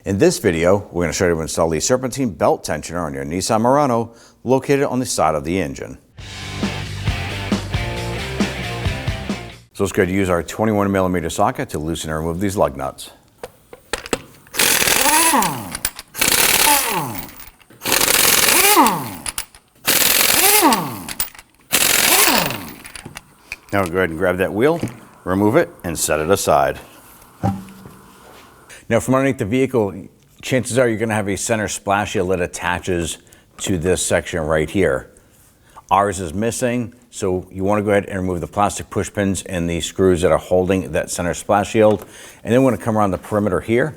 In this video, we're going to show you how to install the Serpentine belt tensioner on your Nissan Murano located on the side of the engine. So let's go ahead and use our 21mm socket to loosen and remove these lug nuts. Now we'll go ahead and grab that wheel, remove it, and set it aside. Now from underneath the vehicle, chances are you're going to have a center splash shield that attaches to this section right here. Ours is missing, so you want to go ahead and remove the plastic push pins and the screws that are holding that center splash shield. And then we're going to come around the perimeter here.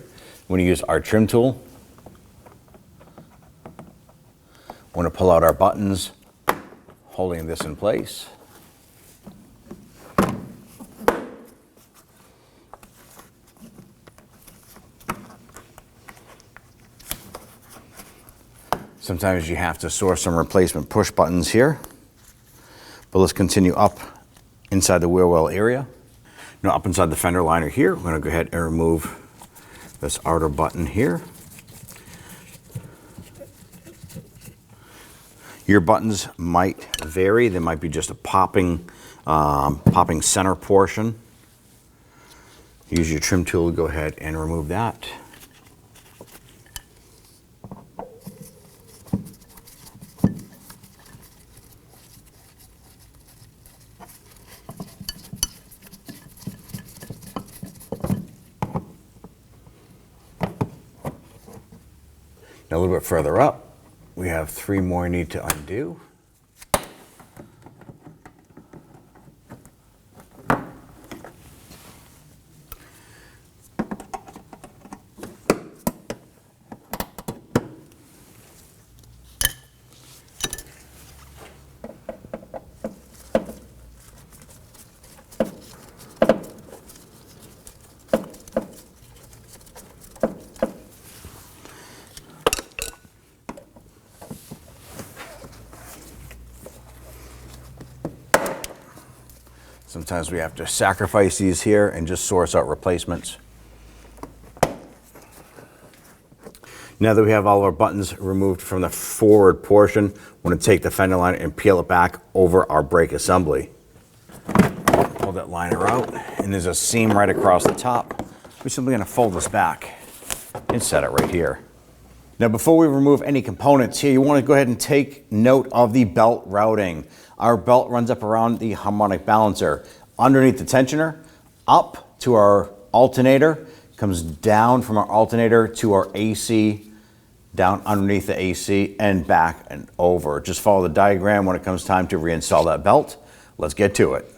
We're going to use our trim tool. We're going to pull out our buttons, holding this in place. Sometimes you have to source some replacement push buttons here, but let's continue up inside the wheel well area. Now up inside the fender liner here, we're going to go ahead and remove this outer button here. Your buttons might vary. They might be just a popping center portion. Use your trim tool to go ahead and remove that. Now a little bit further up, we have 3 more you need to undo. Sometimes we have to sacrifice these here and just source out replacements. Now that we have all our buttons removed from the forward portion, we're going to take the fender liner and peel it back over our brake assembly. Pull that liner out, and there's a seam right across the top. We're simply going to fold this back and set it right here. Now before we remove any components here, you want to go ahead and take note of the belt routing. Our belt runs up around the harmonic balancer, underneath the tensioner, up to our alternator, comes down from our alternator to our AC, down underneath the AC, and back and over. Just follow the diagram when it comes time to reinstall that belt. Let's get to it.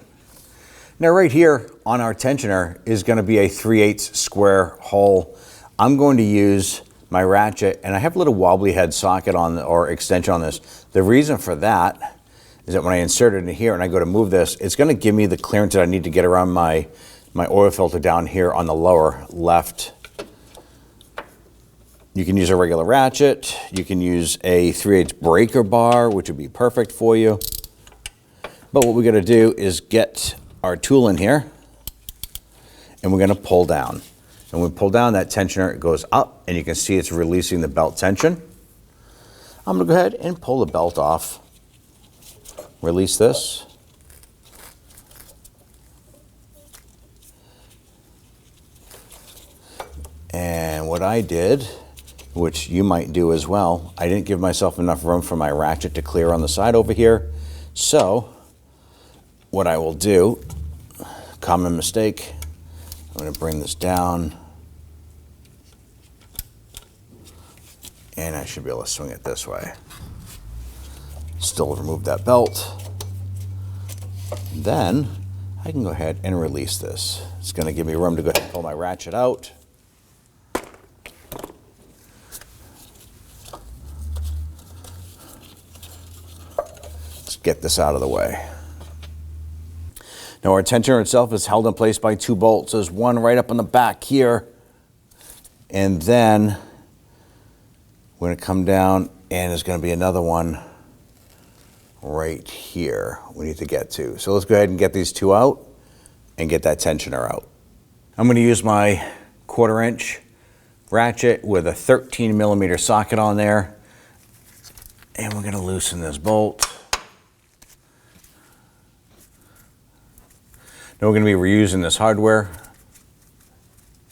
Now right here on our tensioner is going to be a 3/8 square hole. I'm going to use my ratchet, and I have a little wobbly head socket on or extension on this. The reason for that is that when I insert it in here and I go to move this, it's going to give me the clearance that I need to get around my oil filter down here on the lower left. You can use a regular ratchet. You can use a 3/8 breaker bar, which would be perfect for you. But what we're going to do is get our tool in here, and we're going to pull down. And when we pull down, that tensioner goes up, and you can see it's releasing the belt tension. I'm going to go ahead and pull the belt off. Release this. And what I did, which you might do as well, I didn't give myself enough room for my ratchet to clear on the side over here. So what I will do, common mistake, I'm going to bring this down, and I should be able to swing it this way. Still remove that belt. Then I can go ahead and release this. It's going to give me room to go ahead and pull my ratchet out. Let's get this out of the way. Now our tensioner itself is held in place by 2 bolts. There's one right up in the back here, and then we're going to come down, and there's going to be another one right here we need to get to. So let's go ahead and get these 2 out and get that tensioner out. I'm going to use my 1/4 inch ratchet with a 13mm socket on there. And we're going to loosen this bolt. Now we're going to be reusing this hardware,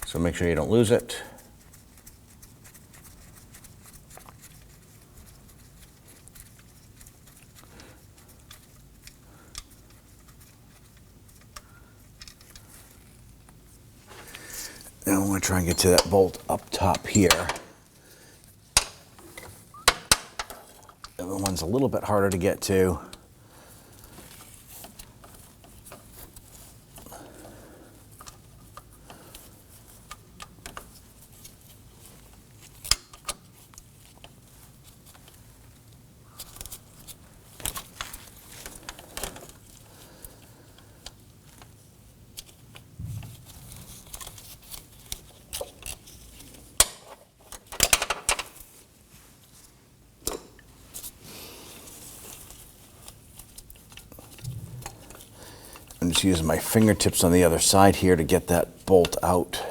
so make sure you don't lose it. Now I'm going to try and get to that bolt up top here. The other one's a little bit harder to get to. I'm just using my fingertips on the other side here to get that bolt out.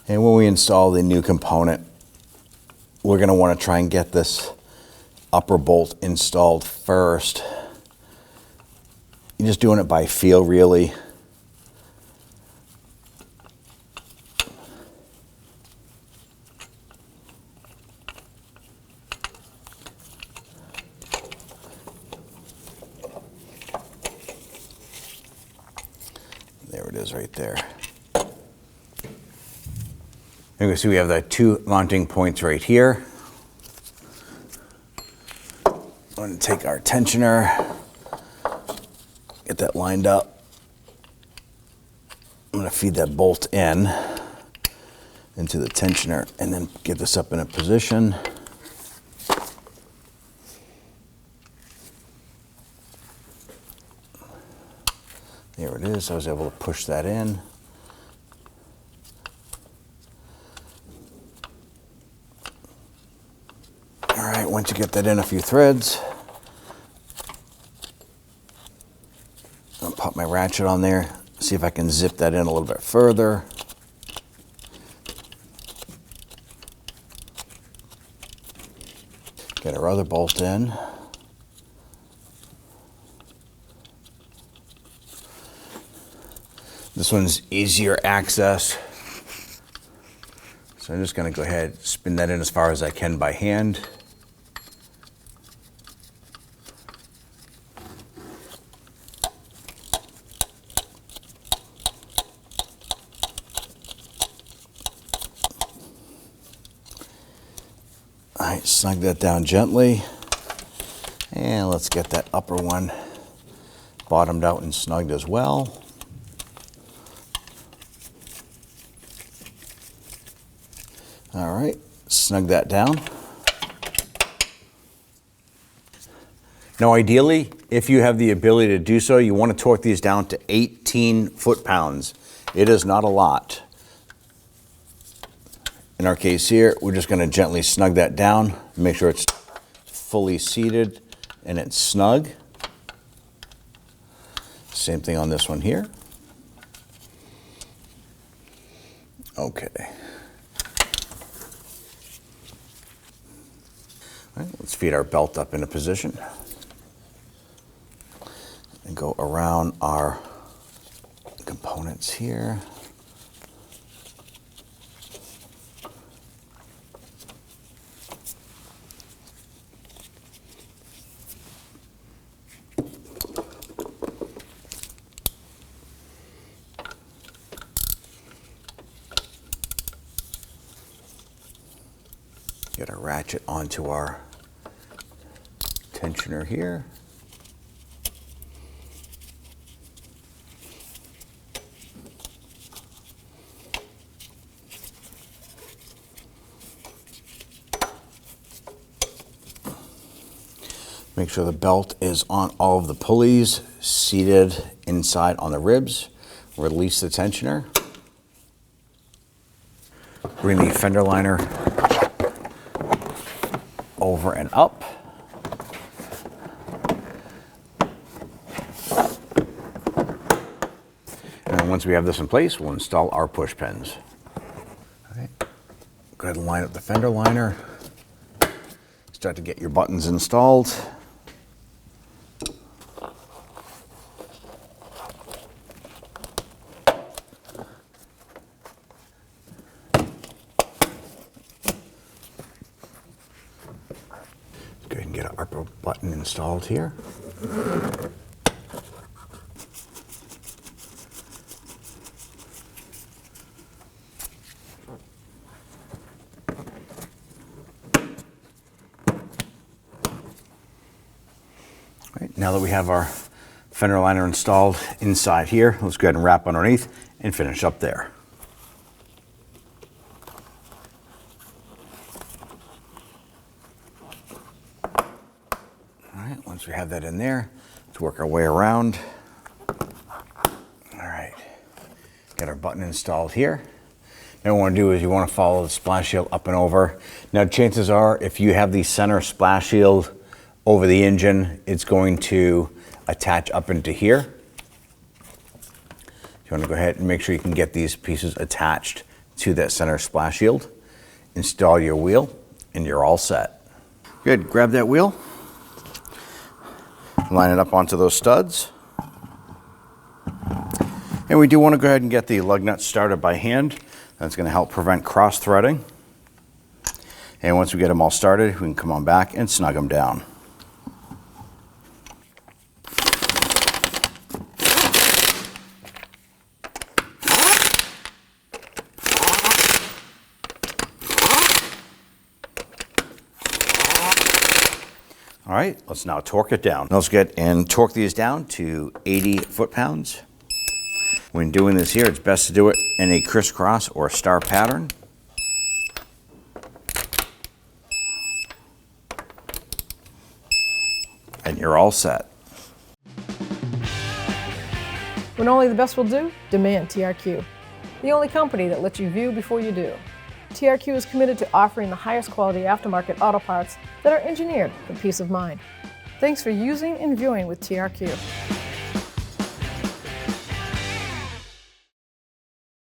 And when we install the new component, we're going to want to try and get this upper bolt installed first. You're just doing it by feel, really. There it is right there. You can see we have the two mounting points right here. I'm going to take our tensioner, get that lined up. I'm going to feed that bolt in into the tensioner and then get this up in a position. There it is. I was able to push that in. All right, once you get that in a few threads, I'll pop my ratchet on there, see if I can zip that in a little bit further. Get our other bolt in. This one's easier access. So I'm just going to go ahead and spin that in as far as I can by hand. All right, snug that down gently. And let's get that upper one bottomed out and snugged as well. All right, snug that down. Now ideally, if you have the ability to do so, you want to torque these down to 18 foot-pounds. It is not a lot. In our case here, we're just going to gently snug that down, make sure it's fully seated and it's snug. Same thing on this one here. Okay. All right, let's feed our belt up into position and go around our components here. Get our ratchet onto our tensioner here. Make sure the belt is on all of the pulleys, seated inside on the ribs. Release the tensioner. Bring the fender liner over and up. And once we have this in place, we'll install our push pins. Go ahead and line up the fender liner. Start to get your buttons installed. Go ahead and get an upper button installed here. Right, now that we have our fender liner installed inside here, let's go ahead and wrap underneath and finish up there. All right, once we have that in there, let's work our way around. All right, get our button installed here. Now what you want to do is you want to follow the splash shield up and over. Now chances are if you have the center splash shield over the engine, it's going to attach up into here. You want to go ahead and make sure you can get these pieces attached to that center splash shield. Install your wheel and you're all set. Good, grab that wheel, line it up onto those studs. And we do want to go ahead and get the lug nuts started by hand. That's going to help prevent cross threading. And once we get them all started, we can come on back and snug them down. All right, let's now torque it down. Let's get and torque these down to 80 foot-pounds. When doing this here, it's best to do it in a crisscross or star pattern. And you're all set. When only the best will do, demand TRQ. The only company that lets you view before you do. TRQ is committed to offering the highest quality aftermarket auto parts that are engineered for peace of mind. Thanks for using and viewing with TRQ.